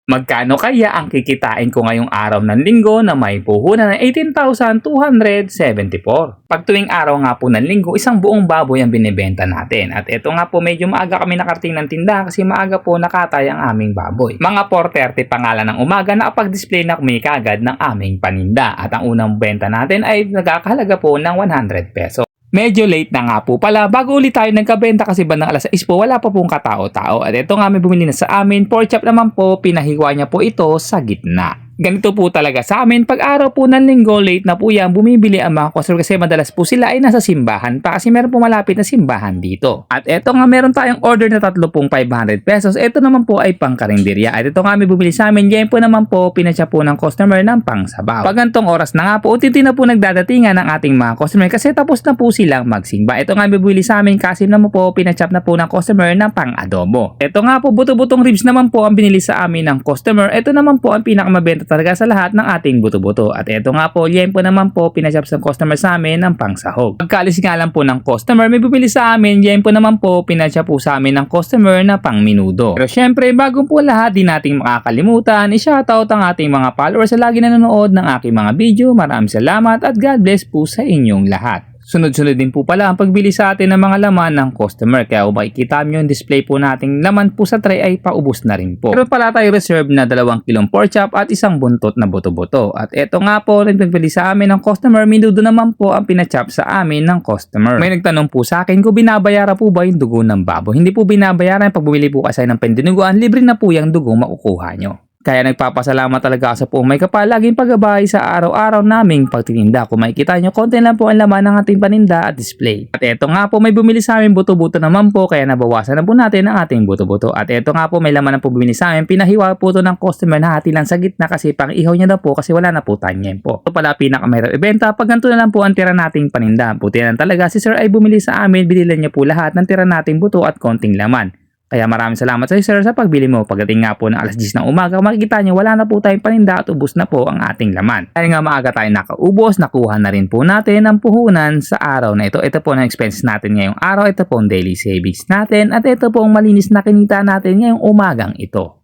Magkano kaya ang kikitain ko ngayong araw ng linggo na may puhunan ng 18,274? Pag tuwing araw nga po ng linggo, isang buong baboy ang binibenta natin. At ito nga po, medyo maaga kami nakarating ng tindahan kasi maaga po nakatay ang aming baboy. Mga 4:30 pangalan ng umaga, nakapag-display na kami kagad ng aming paninda. At ang unang benta natin ay nagkakahalaga po ng 100 pesos. Medyo late na nga po pala bago ulit tayo nagkabenta kasi bandang alas 6 po wala pa pong katao-tao. At ito nga may bumili na sa amin, pork chop naman po, pinahiwa niya po ito sa gitna. Ganito po talaga sa amin, pag araw po ng linggo, late na po yan, bumibili ang mga customer kasi madalas po sila ay nasa simbahan pa kasi meron po malapit na simbahan dito. At eto nga meron tayong order na 500 pesos, eto naman po ay pang karinderya. At ito nga may bumili sa amin, yan po naman po, pinasya po ng customer ng pang sabaw. Pag gantong oras na nga po, unti na po nagdadatingan ng ating mga customer kasi tapos na po silang magsimba. Ito nga may bumili sa amin, kasi naman po, pinachap na po ng customer ng pang adobo. Ito nga po, buto-butong ribs naman po ang binili sa amin ng customer. Ito naman po ang pinakamabenta talaga sa lahat ng ating buto-buto. At ito nga po, yan po naman po, pinashop sa customer sa amin ng pangsahog. Pagkaalis nga lang po ng customer, may bumili sa amin, yan po naman po, pinashop po sa amin ng customer na pang minudo. Pero syempre, bago po lahat, di nating makakalimutan, i-shoutout ang ating mga followers sa lagi nanonood ng aking mga video. Maraming salamat at God bless po sa inyong lahat. Sunod-sunod din po pala ang pagbili sa atin ng mga laman ng customer. Kaya kung makikita nyo yung display po nating laman po sa tray ay paubos na rin po. Pero pala tayo reserve na 2 kilong pork chop at isang buntot na buto-buto. At eto nga po, nagbili sa amin ng customer, minudo naman po ang pinachop sa amin ng customer. May nagtanong po sa akin kung binabayaran po ba yung dugo ng baboy. Hindi po binabayaran. Pag bumili po kasi ng pendinuguan, libre na po yung dugo makukuha nyo. Kaya nagpapasalamat talaga ako sa po may kapal laging paggabay sa araw-araw naming pagtitinda. Kung makikita nyo, konti lang po ang laman ng ating paninda at display. At eto nga po, may bumili sa amin buto-buto naman po, kaya nabawasan na po natin ang ating buto-buto. At eto nga po, may laman na po bumili sa amin, pinahiwa po ito ng customer na hati lang sa gitna kasi pang ihaw niya daw po kasi wala na po tanyem po. Ito pala pinakamahirap ibenta, pag ganito na lang po ang tira nating paninda. Puti lang talaga, si sir ay bumili sa amin, binilan niya po lahat ng tira nating buto at konting laman. Kaya maraming salamat sa sir sa pagbili mo. Pagdating nga po ng alas 10 ng umaga, makikita nyo wala na po tayong paninda at ubos na po ang ating laman. Dahil nga maaga tayo nakaubos, nakuha na rin po natin ang puhunan sa araw na ito. Ito po ang expenses natin ngayong araw, ito po ang daily savings natin at ito po ang malinis na kinita natin ngayong umagang ito.